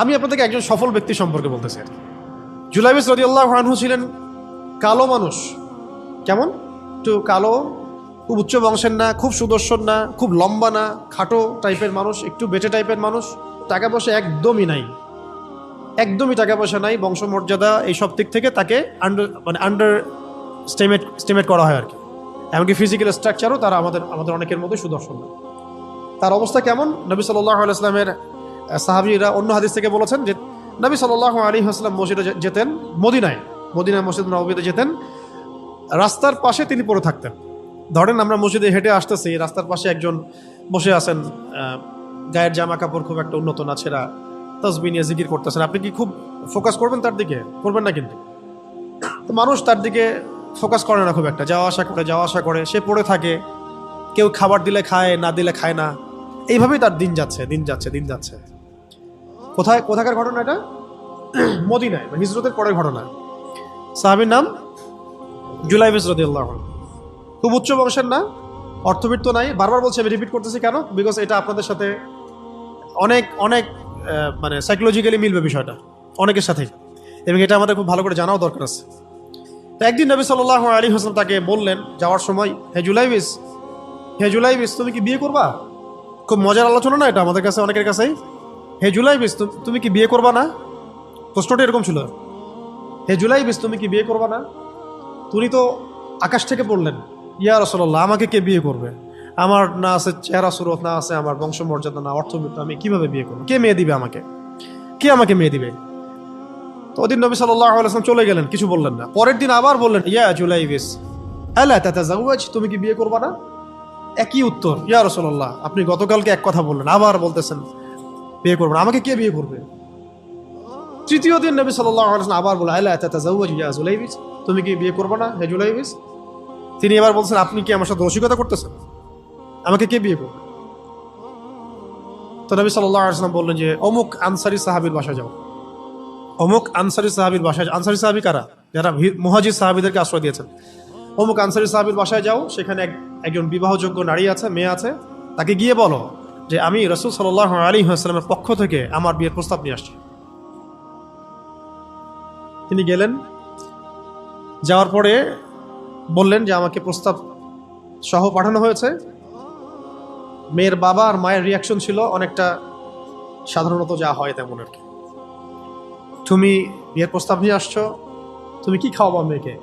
আমি আপনাদেরকে একজন সফল ব্যক্তি সম্পর্কে বলতেছি। জুলাইবিস রাদিয়াল্লাহু আনহু ছিলেন কালো মানুষ। কেমন? একটু কালো, খুব উচ্চ বংশের না, খুব সুদর্শন না, খুব লম্বা না, খাটো টাইপের মানুষ, একটু বেটে টাইপের মানুষ। টাকা পয়সা একদমই নাই, একদমই টাকা পয়সা নাই, বংশমর্যাদা এইসব দিক থেকে তাকে আন্ডার স্টিমেট করা হয় আর কি। এমনকি ফিজিক্যাল স্ট্রাকচারও তারা আমাদের অনেকের মধ্যে সুদর্শন না। তার অবস্থা কেমন? নবী সাল্লাল্লাহু আলাইহি ওয়াসাল্লামের সাহাবীরা অন্য হাদিস থেকে বলেছেন যে নবী সাল্লাল্লাহু আলাইহি ওয়াসাল্লাম মসজিদে যেতেন, মদিনায় মসজিদ নববীতে যেতেন, রাস্তার পাশে তিনি পড়ে থাকতেন। ধরেন আমরা মসজিদে হেঁটে আসতেছি, রাস্তার পাশে একজন বসে আছেন, গায়ের জামা কাপড় খুব একটা উন্নত না, ছেঁড়া, তাসবিহ নিয়ে জিকির করতেছেন। আপনি কি খুব ফোকাস করবেন তার দিকে? করবেন না কিন্তু। তো মানুষ তার দিকে ফোকাস করে না খুব একটা, যাওয়া আসা করে, সে পড়ে থাকে। কেউ খাবার দিলে খায়, না দিলে খায় না। এইভাবেই তার দিন যাচ্ছে। কোথাকার ঘটনা এটা? মদিনায়, হিজরতের পরের ঘটনা। সাহাবীর নাম জুলাইবিস রাদিয়াল্লাহু আনহু। খুব উচ্চ বংশের না, অর্থবিত্ত নাই। বারবার বলছি, আমি রিপিট করতেছি কেন? বিকজ এটা আপনাদের সাথে অনেক অনেক মানে সাইকোলজিক্যালি মিলবে বিষয়টা অনেকের সাথেই, এবং এটা আমাদের খুব ভালো করে জানাও দরকার আছে। তো একদিন নবী সাল্লাল্লাহু আলাইহি ওয়াসাল্লাম তাকে বললেন যাওয়ার সময়, হে জুলাইবিস, তুমি কি বিয়ে করবা? খুব মজার আলোচনা না এটা আমাদের কাছে, অনেকের কাছেই। হে জুলাইবিস, তুমি কি বিয়ে করবা না? প্রশ্নটা এরকম ছিল, হে জুলাইবিস, তুমি কি বিয়ে করবা না? তুমি তো আকাশ থেকে বললেন, ইয়া রাসূলুল্লাহ, আমাকে কে বিয়ে করবে? আমার না আছে চেহারা সুরত, না আছে আমার বংশমর্যাদা, না অর্থবিত্ত, আমি কিভাবে বিয়ে করবো? কে মেয়ে দিবে আমাকে? কে আমাকে মেয়ে দিবে? তো ওদিন নবী সাল্লাল্লাহু আলাইহি ওয়াসাল্লাম চলে গেলেন, কিছু বললেন না। পরের দিন আবার বললেন, ইয়া জুলাইবিস, আলা তাতাযাওয়াজ, তুমি কি বিয়ে করবা না? একই উত্তর, ইয়া রাসূলুল্লাহ, আপনি গতকালকে এক কথা বললেন, আবার বলতেছেন বিয়ে করবেন, আমাকে কে বিয়ে করবে? তৃতীয় দিন নবী সাল্লাল্লাহু আলাইহি ওয়াসাল্লাম আবার বললেন, আলা তাতাযাওয়াজ ইয়া জুলাইবিস, তুমি কি বিয়ে করবে না হে জুলাইবিস? তিনি এবার বলছেন, আপনি কি আমার সাথে রসিকতা করতেছেন? আমাকে কে বিয়ে করবে? তো নবী সাল্লাল্লাহু আলাইহি ওয়াসাল্লাম বললেন যে অমুক আনসারী সাহাবীর বাসায় যাও। অমুক আনসারী সাহাবীর বাসায়, আনসারী সাহাবী কারা? যারা মুহাজির সাহাবীদেরকে আশ্রয় দিয়েছেন। অমুক আনসারী সাহাবীর বাসায় যাও, সেখানে একজন বিবাহযোগ্য নারী আছে, মেয়ে আছে, তাকে গিয়ে বলো যে আমি রাসূল সাল্লাল্লাহু আলাইহি ওয়াসাল্লামের পক্ষ থেকে আমার বিয়ের প্রস্তাব নিয়ে আসছি। তিনি গেলেন, যাওয়ার পরে বললেন যে আমাকে প্রস্তাব সহ পাঠানো হয়েছে। মেয়ের বাবা আর মায়ের রিয়াকশন ছিল অনেকটা সাধারণত যা হয় তেমন আর কি। তুমি বিয়ের প্রস্তাব নিয়ে আসছো, তুমি কি খাওয়াবা মেয়েকে?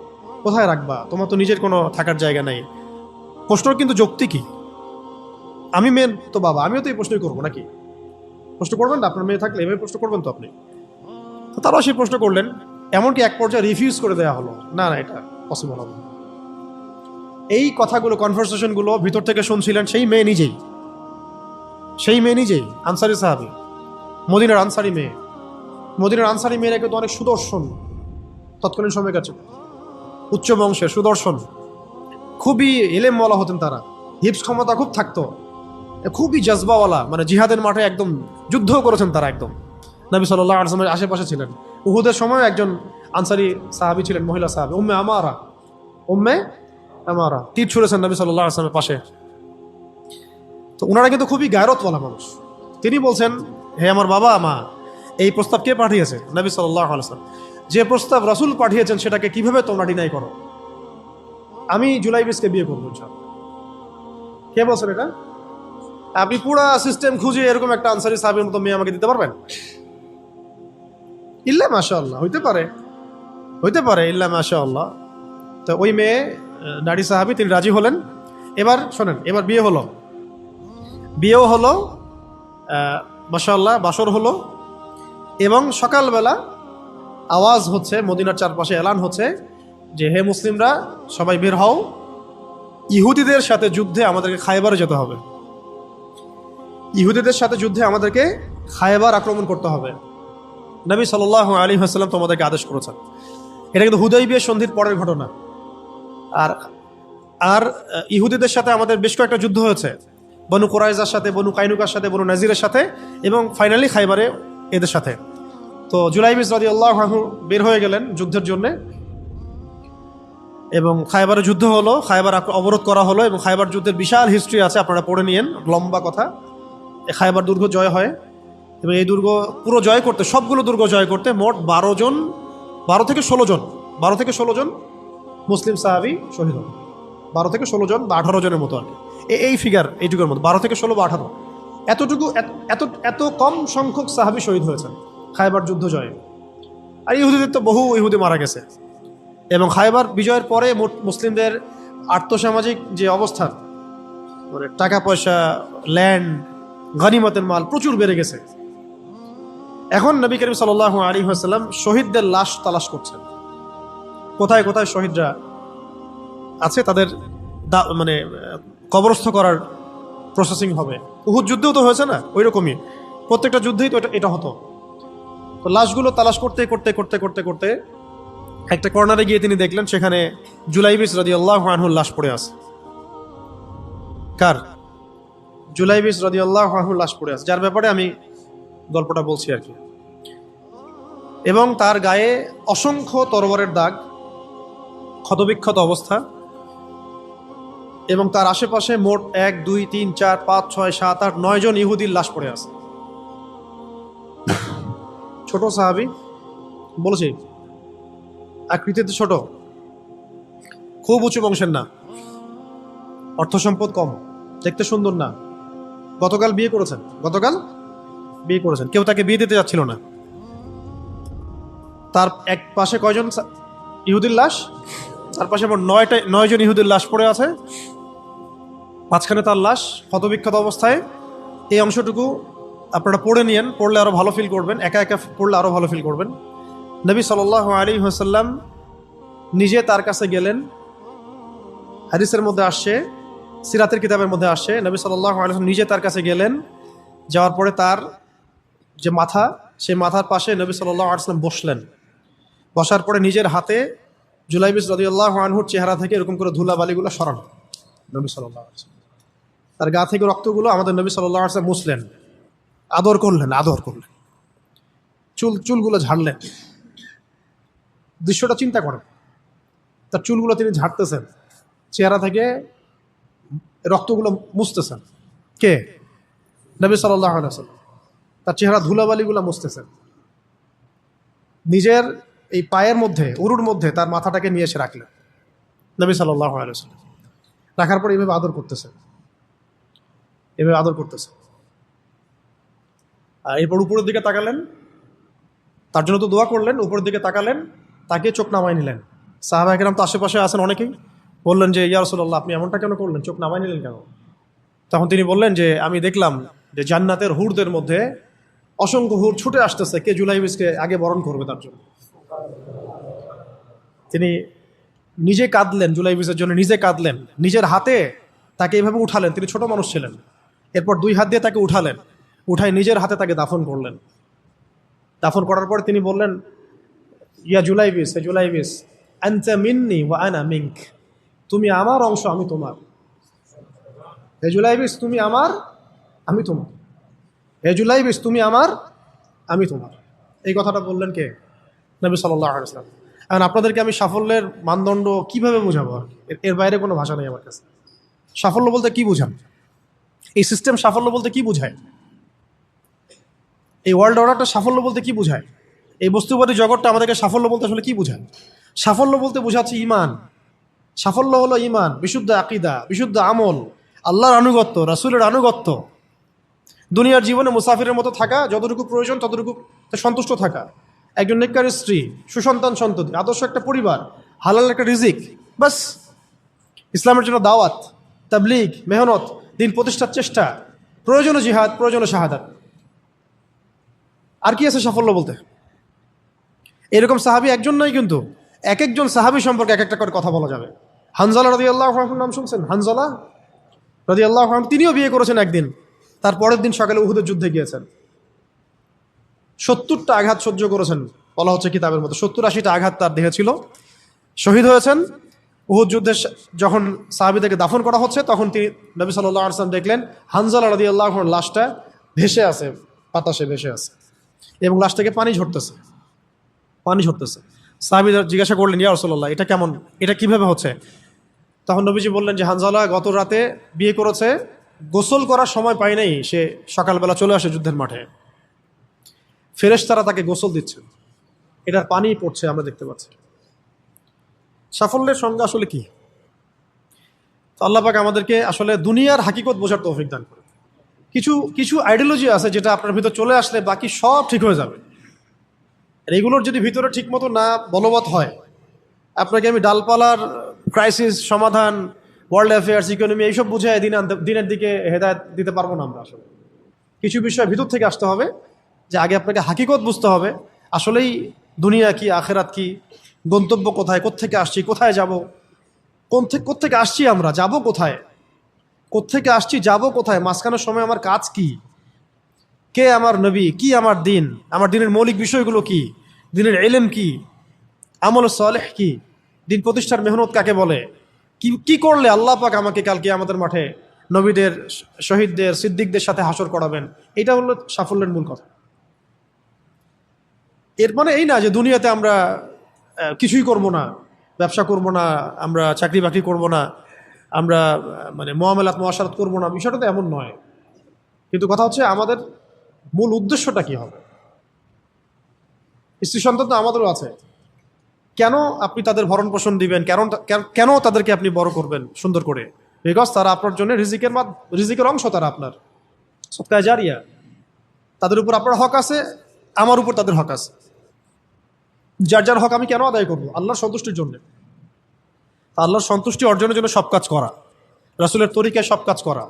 কোথায় রাখবা? তোমার তো নিজের কোনো থাকার জায়গা নাই। প্রশ্নর কিন্তু যুক্তি কি? আমি মেয়ের তো বাবা, আমিও তো এই প্রশ্নই করবো নাকি? প্রশ্ন করবেন না? আপনার মেয়ে থাকলে এভাবে প্রশ্ন করবেন তো আপনি। তো তারাও সেই প্রশ্ন করলেন, এমনকি এক পর্যায়ে রিফিউজ করে দেওয়া হলো, না এটা পসিবল হবে না। এই কথাগুলো, কনভারসেশনগুলো ভিতর থেকে শুনছিলেন সেই মেয়ে নিজেই, আনসারী সাহাবী, মদিনার আনসারী মেয়েরা কিন্তু অনেক সুদর্শন তৎকালীন সময়কার ছিল, উচ্চ বংশের, সুদর্শন, খুবই এলেমওয়ালা হতেন তারা, হিপস ক্ষমতা খুব থাকতো, খুবই জজবাওয়ালা, মানে জিহাদের মাঠে একদম যুদ্ধও করেছেন তারা, একদম নবী সাল্লাল্লাহু আলাইহি ওয়াসাল্লামের আশেপাশে ছিলেন। উহুদের সময় একজন আনসারী সাহাবী ছিলেন, মহিলা সাহাবী, উম্মে আমারা তীর ছুঁড়েছেন নবী সাল্লাল্লাহু আলাইহি ওয়াসাল্লামের পাশে। তো ওনারা কিন্তু খুবই গায়রতওয়ালা মানুষ। তিনি বলছেন, হে আমার বাবা মা, এই প্রস্তাব কে পাঠিয়েছে? নবী সাল্লাল্লাহু আলাইহি ওয়াসাল্লাম। যে প্রস্তাব রাসূল পাঠিয়েছেন সেটাকে কিভাবে তোমরা ডিনাই করো? আমি জুলাইবিসকে বিয়ে করবো ইনশাআল্লাহ। কে বলছেন এটা? আপনি পুরা সিস্টেম খুঁজে এরকম একটা আনসারী সাহাবীর মতো মেয়ে আমাকে দিতে পারবেন? ইল্লা মাশাআল্লাহ, হইতে পারে ইল্লা মাশাআল্লাহ। তো ওই মেয়ে, নারী সাহাবী, তিনি রাজি হলেন। এবার শোনেন, এবার বিয়েও হলো, মাশাআল্লাহ, বাসর হলো, এবং সকালবেলা আওয়াজ হচ্ছে, মদিনার চারপাশে এলান হচ্ছে যে হে মুসলিমরা সবাই বের হও, ইহুদিদের সাথে যুদ্ধে আমাদেরকে খায়বারে যেতে হবে। আমাদেরকে খায়বার আক্রমণ করতে হবে। নবী সাল্লাল্লাহু আলাইহি ওয়াসাল্লাম তোমাদেরকে আদেশ করেছেন। এটা কিন্তু হুদাইবিয়া সন্ধির পরের ঘটনা। আর ইহুদিদের সাথে আমাদের বেশ কয়েকটা যুদ্ধ হয়েছে, বনু কুরাইজার সাথে, বনু কাইনুকার সাথে, বনু নাজিরের সাথে, এবং ফাইনালি খায়বারে এদের সাথে। তো জুলাইবিস রাদিয়াল্লাহু আনহু বের হয়ে গেলেন যুদ্ধের জন্য, এবং খায়বারে যুদ্ধ হলো, খায়বার অবরোধ করা হলো, এবং খায়বার যুদ্ধের বিশাল হিস্ট্রি আছে, আপনারা পড়ে নিয়েন, লম্বা কথা। খায়বার দুর্গ জয় হয়, এবং এই দুর্গ পুরো জয় করতে, সবগুলো দুর্গ জয় করতে মোট 12 থেকে 16 জন মুসলিম সাহাবি শহীদ হন। 12 থেকে 16 জন বা 18 জনের মতো আর কি, এই ফিগার, এইটুকুর মতো 12 থেকে 16 বা 18, এতটুকু এত কম সংখ্যক সাহাবি শহীদ হয়েছেন খায়বার যুদ্ধ জয়ে। আর ইহুদিদের তো বহু ইহুদি মারা গেছে। এবং খায়বার বিজয়ের পরে মুসলিমদের আর্থসামাজিক যে অবস্থান, মানে টাকা পয়সা, ল্যান্ড, গনিমতের মাল প্রচুর বেড়ে গেছে। এখন নবী করিম সাল্লাল্লাহু আলাইহি ওয়াসাল্লাম শহীদদের লাশ তালাশ করছেন, কোথায় কোথায় শহীদরা আছে, তাদের মানে কবরস্থ করার প্রসেসিং হবে। উহুদ যুদ্ধেও তো হয়েছে না, ওই রকমই প্রত্যেকটা যুদ্ধেই তো এটা হতো। তো লাশগুলো তালাশ করতে করতে করতে করতে করতে একটা কর্নারে গিয়ে তিনি দেখলেন সেখানে জুলাইবিস রাদিয়াল্লাহু আনহুর লাশ পড়ে আছে। কার? জুলাইবিস রাদিয়াল্লাহু আনহুর লাশ পড়ে আছে, যার ব্যাপারে আমি গল্পটা বলছি আর কি। এবং তার গায়ে অসংখ্য তরবারের দাগ, ক্ষতবিক্ষত অবস্থা, এবং তার আশেপাশে মোট 1 2 3 4 5 6 7 8 9 জন ইহুদির লাশ পড়ে আছে। ছোট সাহাবি, বলেছি আকৃতিতে ছোট, খুব উঁচু বংশের না, অর্থ সম্পদ কম, দেখতে সুন্দর না, গতকাল বিয়ে করেছেন, কেউ তাকে বিয়ে দিতে যাচ্ছিল না। তার এক পাশে কয়জন ইহুদির লাশ? তার পাশে আবার 9 জন ইহুদির লাশ পড়ে আছে, মাঝখানে তার লাশ ক্ষতবিক্ষত অবস্থায়। এই অংশটুকু আপনারা পড়ে নিয়েন, পড়লে আরো ভালো ফিল করবেন, একা একা পড়লে আরো ভালো ফিল করবেন। নবী সাল্লাল্লাহু আলাইহি ওয়াসাল্লাম নিজে তার কাছে গেলেন। হাদিসের মধ্যে আসছে, সিরাতের কিতাবের মধ্যে আসছে, নবী সাল্লাল্লাহু আলাইহি ওয়াসাল্লাম নিজে তার কাছে গেলেন। যাওয়ার পরে তার যে মাথা, সেই মাথার পাশে নবী সাল্লাল্লাহু আলাইহি ওয়াসাল্লাম বসলেন। বসার পরে নিজের হাতে জুলাইবিস রাদিয়াল্লাহু আনহুর চেহারা থেকে এরকম করে ধুলাবালিগুলো সরান নবী সাল্লাল্লাহু আলাইহি ওয়াসাল্লাম। তার গা থেকে রক্তগুলো আমাদের নবী সাল্লাল্লাহু আলাইহি ওয়াসাল্লাম মুছলেন, আদর করলেন। চুলগুলো ঝাড়লেন। দৃশ্যটা চিন্তা করেন, তার চুলগুলো তিনি ঝাড়তেছেন, চেহারা থেকে রক্তগুলো মুছতেছেন। কে? নবী সাল্লাল্লাহু আলাইহি ওয়াসাল্লাম। তার চেহারা ধুলাবালিগুলো মুছতেছেন। নিজের এই পায়ের মধ্যে, উরুর মধ্যে তার মাথাটাকে নিয়ে এসে রাখলেন নবী সাল্লাল্লাহু আলাইহি ওয়াসাল্লাম। রাখার পর এইভাবে আদর করতেছেন। আর এরপর উপরের দিকে তাকালেন, তার জন্য তো দোয়া করলেন, উপরের দিকে তাকালেন, তাকে চোখ নামায় নিলেন। সাহাবায়ে কেরাম তো আশেপাশে আছেন অনেকেই, বললেন যে ইয়া রাসূলুল্লাহ, আপনি এমনটা কেন করলেন, চোখ নামায় নিলেন কেন? তখন তিনি বললেন যে আমি দেখলাম যে জান্নাতের হুরদের মধ্যে অসংখ্য হুর ছুটে আসতেছে, কে জুলাইবিসকে আগে বরণ করবে তার জন্য। তিনি নিজে কাঁদলেন, জুলাইবিসের জন্য নিজে কাঁদলেন, নিজের হাতে তাকে এইভাবে উঠালেন। তিনি ছোট মানুষ ছিলেন। এরপর 2 হাত দিয়ে তাকে উঠালেন, উঠায় নিজের হাতে তাকে দাফন করলেন। দাফন করার পর তিনি বললেন, ইয়া জুলাইবিস, হে জুলাইবিস, আনতা মিন্নি ওয়া আনা মিনক, তুমি আমার অংশ, আমি তোমার। হে জুলাইবিস, তুমি আমার, আমি তোমার। হে জুলাইবিস, তুমি আমার, আমি তোমার। এই কথাটা বললেন কে? নবী সাল্লাল্লাহু আলাইহি ওয়াসাল্লাম। এখন আপনাদেরকে আমি সাফল্যের মানদণ্ড কিভাবে বোঝাবো? এর বাইরে কোনো ভাষা নেই আমার কাছে। সাফল্য বলতে কি বোঝান? এই সিস্টেম সাফল্য বলতে কি বোঝায়? এই ওয়ার্ল্ড অর্ডারটা সাফল্য বলতে কি বোঝায়? এই বস্তুবাদী জগৎটা আমাদেরকে সাফল্য বলতে আসলে কি বোঝায়? সাফল্য বলতে বোঝাচ্ছে ইমান। সাফল্য হলো ইমান, বিশুদ্ধ আকীদা, বিশুদ্ধ আমল, আল্লাহর আনুগত্য, রাসূলের আনুগত্য, দুনিয়ার জীবনে মুসাফিরের মতো থাকা, যতটুকু প্রয়োজন ততটুকু সন্তুষ্ট থাকা, একজন নেককার স্ত্রী, সুসন্তান সন্ততি, আদর্শ একটা পরিবার, হালাল একটা রিজিক, বাস। ইসলামের জন্য দাওয়াত, তাবলীগ, মেহনত, দিন প্রতিষ্ঠার চেষ্টা, প্রয়োজনে জিহাদ, প্রয়োজনে শাহাদাত। আর কি আছে সাফল্য বলতে? এরকম সাহাবী একজন নয়, কিন্তু এক একজন সাহাবী সম্পর্কে এক একটা করে কথা বলা যাবে। হানজালা রাদিয়াল্লাহু আনহুর নাম শুনছেন? হানজালা রাদিয়াল্লাহু আনহু, তিনিও বিয়ে করেছেন একদিন। তার পরের দিন সকালে উহুদের যুদ্ধে গিয়েছেন। 70টা আঘাত সহ্য করেছেন, বলা হচ্ছে কিতাবের মতো 70-80টা আঘাত তার দেহে ছিল। শহীদ হয়েছেন। উহুদ যুদ্ধে যখন সাহাবীদেরকে দাফন করা হচ্ছে, তখন তিনি নবী সাল্লাল্লাহু আলাইহি ওয়াসাল্লাম দেখলেন হানজালা রাদিয়াল্লাহু আনহুর লাশটা ভেসে আছে, বাতাসে ভেসে আছে, এবং লাশ থেকে পানি ঝরতেছে। সাহাবীরা জিজ্ঞাসা করলেন, ইয়া রাসূলুল্লাহ, এটা কেমন, এটা কিভাবে হচ্ছে? তখন নবীজি বললেন যে হানজালা গত রাতে বিয়ে করেছে, গোসল করার সময় পায় নাই, সে সকালবেলা চলে আসে যুদ্ধের মাঠে। ফেরেশতারা তাকে গোসল দিচ্ছেন, এটার পানি পড়ছে, আমরা দেখতে পাচ্ছি। সাফল্যের সংজ্ঞা আসলে কি? তো আল্লাহ পাক আমাদেরকে আসলে দুনিয়ার হাকিকত বোঝার তৌফিক দান করে। কিছু কিছু আইডিওলজি আছে যেটা আপনার ভিতর চলে আসলে বাকি সব ঠিক হয়ে যাবে। আর এগুলোর যদি ভিতরে ঠিক মতো না বলবৎ হয়, আপনাকে আমি ডালপালার ক্রাইসিস সমাধান, ওয়ার্ল্ড অ্যাফেয়ার্স, ইকোনমি এইসব বুঝে দিনের দিকে হেদায়েত দিতে পারবো না আমরা। আসলে কিছু বিষয় ভিতর থেকে আসতে হবে, যে আগে আপনাকে হাকিকত বুঝতে হবে আসলেই দুনিয়া কি, আখেরাত কি, গন্তব্য কোথায়, কোত্থেকে আসছি, কোথায় যাব, কোত্থেকে আসছি, আমরা যাব কোথায়, কোত্থেকে আসছি, যাব কোথায়, মাঝখানের সময় আমার কাজ কি, কে আমার নবী, কি আমার দিন, আমার দিনের মৌলিক বিষয়গুলো কি, দিনের এলেম কি, আমল সালেহ কি, দিন প্রতিষ্ঠার মেহনত কাকে বলে, কি কি করলে আল্লাহ পাক আমাকে কালকে আমাদের মাঠে নবীদের, শহীদদের, সিদ্দিকদের সাথে হাসর করাবেন। এটা হলো সাফল্যের মূল কথা। এর মানে এই না যে দুনিয়াতে আমরা কিছুই করব না, ব্যবসা করব না, আমরা চাকরি বাকরি করব না, আমরা মানে মুআমালাত মুআশারাত করব না, বিষয়টা তো এমন নয়। কিন্তু কথা হচ্ছে আমাদের মূল উদ্দেশ্যটা কি হবে। স্ত্রী সন্তান তো আমাদেরও আছে, কেন আপনি তাদের ভরণ পোষণ দিবেন, কেন তাদেরকে আপনি বড় করবেন সুন্দর করে? বিকজ তারা আপনার জন্য রিজিকের অংশ, তারা আপনার সদকায়ে জারিয়া, তাদের উপর আপনার হক আছে, আমার উপর তাদের হক আছে। যার যার হক আমি কেন আদায় করবো? আল্লাহর সন্তুষ্টির জন্য। আল্লাহর সন্তুষ্টি অর্জনের জন্য সব কাজ করা, রাসূলের তরিকায় সব কাজ করা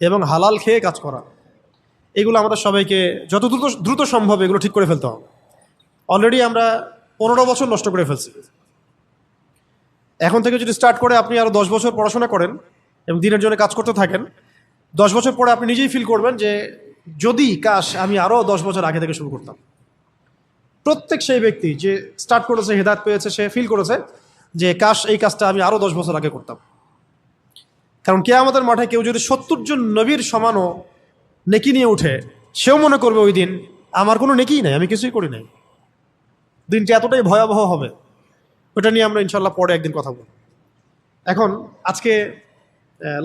এবং হালাল খেয়ে কাজ করা, এগুলো আমাদের সবাইকে যত দ্রুত সম্ভব এগুলো ঠিক করে ফেলতে হবে। অলরেডি আমরা 15 বছর নষ্ট করে ফেলছি। এখন থেকে যদি স্টার্ট করে আপনি আরও 10 বছর পড়াশোনা করেন এবং দিনের জন্য কাজ করতে থাকেন, 10 বছর পরে আপনি নিজেই ফিল করবেন যে যদি কাশ আমি আরও 10 বছর আগে থেকে শুরু করতাম। প্রত্যেক সেই ব্যক্তি যে স্টার্ট করেছে, হেদায়েত পেয়েছে, সে ফিল করেছে যে কাশ এই কাজটা আমি আরও 10 বছর আগে করতাম। কারণ কিয়ামতের মাঠে কেউ যদি 70 জন নবীর সমানও নেকি নিয়ে উঠে, সেও মনে করবে ওই দিন আমার কোনো নেকিই নাই, আমি কিছুই করি নাই। দিনটি এতটাই ভয়াবহ হবে, ওটা নিয়ে আমরা ইনশাল্লাহ পরে একদিন কথা বলব। এখন আজকে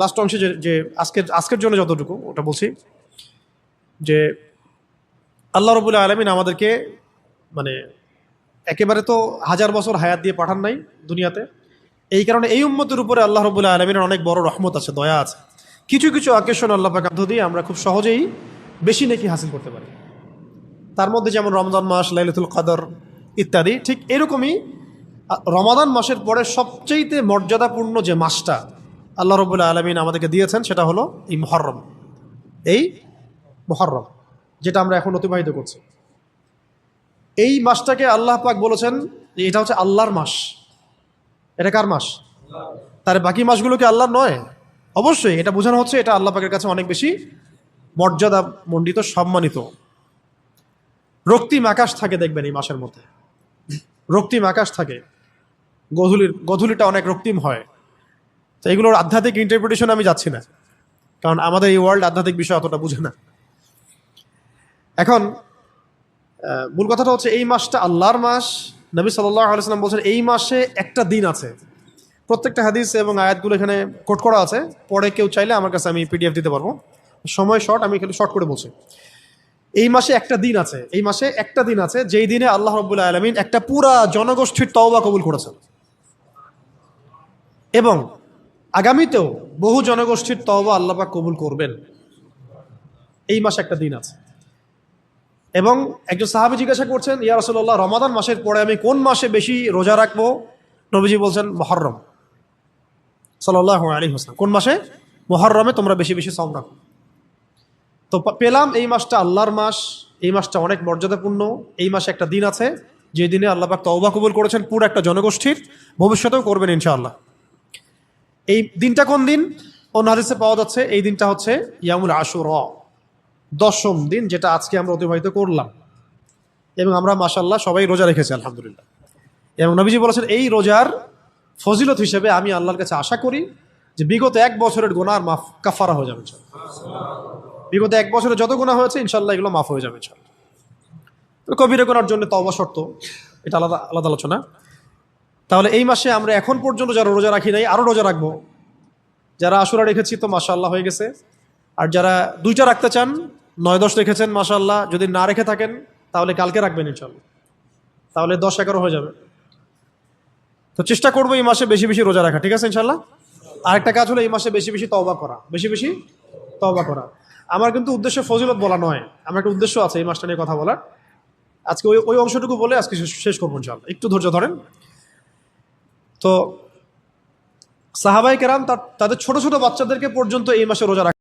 লাস্ট অংশে যে আজকের জন্য যতটুকু ওটা বলছি, যে আল্লাহ রাব্বুল আলামিন আমাদেরকে মানে একেবারে তো 1000 বছর হায়াত দিয়ে পাঠান নাই দুনিয়াতে। এই কারণে এই উম্মতের উপরে আল্লাহ রাব্বুল আলামিনের অনেক বড় রহমত আছে, দয়া আছে। কিছু কিছু অকেশন আল্লাহ পাক দিয়ে আমরা খুব সহজেই বেশি নেকি হাসিল করতে পারি। তার মধ্যে যেমন রমজান মাস, লাইলাতুল কদর ইত্যাদি। ঠিক এরকমই রমাদান মাসের পরে সবচেয়ে মর্যাদাপূর্ণ যে মাসটা আল্লাহ রাব্বুল আলামিন আমাদেরকে দিয়েছেন, সেটা হলো এই মুহররম। এই মুহররম যেটা আমরা এখন অতিবাহিত করছি, এই মাসটাকে আল্লাহ পাক বলেছেন যে এটা হচ্ছে আল্লাহর মাস। এটা কার মাস? তার বাকি মাসগুলো কি আল্লাহর নয়? অবশ্যই এটা বোঝানো হচ্ছে এটা আল্লাহ পাকের কাছে অনেক বেশি মর্যাদা মণ্ডিত, সম্মানিত। রক্তিম আকাশ থাকে দেখবেন এই মাসের মধ্যে, রক্তিম আকাশ থাকে, গধূলিটা অনেক রক্তিম হয়। তো এগুলোর আধ্যাত্মিক ইন্টারপ্রিটেশন আমি যাচ্ছি না, কারণ আমাদের এই ওয়ার্ল্ড আধ্যাত্মিক বিষয় অতটা বুঝে না। এখন মূল কথাটা হচ্ছে এই মাসটা আল্লাহর মাস। নবী সাল্লাল্লাহু আলাইহি ওয়াসাল্লাম বলছেন এই মাসে একটা দিন আছে। প্রত্যেকটা হাদিস এবং আয়াতগুলো এখানে কোট করা আছে, পরে কেউ চাইলে আমার কাছে আমি পিডিএফ দিতে পারবো। সময় শর্ট, আমি খালি শর্ট করে বলছি। এই মাসে একটা দিন আছে, এই মাসে একটা দিন আছে যেই দিনে আল্লাহ রাব্বুল আলামিন একটা পুরা জনগোষ্ঠীর তওবা কবুল করেছেন, এবং আগামীতেও বহু জনগোষ্ঠীর তওবা আল্লাহ পাক কবুল করবেন। এই মাসে একটা দিন আছে। এবং একজন সাহাবী জিজ্ঞাসা করছেন, ইয়া রাসূলুল্লাহ, রমাদান মাসের পরে আমি কোন মাসে বেশি রোজা রাখবো? নবীজি বলছেন মুহররম সাল্লাল্লাহু আলাইহি ওয়াসাল্লাম। কোন মাসে? মুহররমে তোমরা বেশি বেশি সাওম রাখো। তো পেলাম এই মাসটা আল্লাহর মাস, এই মাসটা অনেক মর্যাদাপূর্ণ। এই মাসে একটা দিন আছে যে দিনে আল্লাহ পাক তওবা কবুল করেছেন পুরো একটা জনগোষ্ঠীর, ভবিষ্যতেও করবেন ইনশাআল্লাহ। এই দিনটা কোন দিন? অন্য হাদিসে পাওয়া যাচ্ছে এই দিনটা হচ্ছে ইয়ামুল আশুরা, 10ম দিন, যেটা আজকে আমরা অতিবাহিত করলাম। এবং আমরা মাশাআল্লাহ সবাই রোজা রেখেছি আলহামদুলিল্লাহ। এবং নবীজি বলেছেন এই রোজার ফজিলত হিসেবে আমি আল্লাহর কাছে আশা করি যে বিগত 1 বছরের গুনাহ মাফ কাফারা হয়ে যাবে। বিগত 1 বছরে যত গুনাহ হয়েছে ইনশাআল্লাহ এগুলো মাফ হয়ে যাবে ইনশাআল্লাহ। কবিরা গুনার জন্য তওবা শর্ত, এটা আলাদা আলাদা আলোচনা। তাহলে এই মাসে আমরা এখন পর্যন্ত যারা রোজা রাখি নাই আরও রোজা রাখবো। যারা আশুরা রেখেছি তো মাশাআল্লাহ হয়ে গেছে। আর যারা 2টা রাখতে চান, 9-10 রেখেছেন মাশাআল্লাহ। যদি না রেখে থাকেন তাহলে কালকে রাখবেন ইনশাল্লাহ, তাহলে 10-11 হয়ে যাবে। তো চেষ্টা করবো এই মাসে বেশি বেশি রোজা রাখা, ঠিক আছে ইনশাল্লাহ। আরেকটা কাজ হলো এই মাসে বেশি বেশি তওবা করা, বেশি বেশি তওবা করা। আমার কিন্তু উদ্দেশ্য ফজিলত বলা নয়, আমার একটা উদ্দেশ্য আছে এই মাসটা নিয়ে কথা বলার। আজকে ওই ওই অংশটুকু বলে আজকে শেষ করবো ইনশাল্লাহ, একটু ধৈর্য ধরেন। তো সাহাবায়ে কেরাম তাদের ছোট ছোট বাচ্চাদেরকে পর্যন্ত এই মাসে রোজা রাখা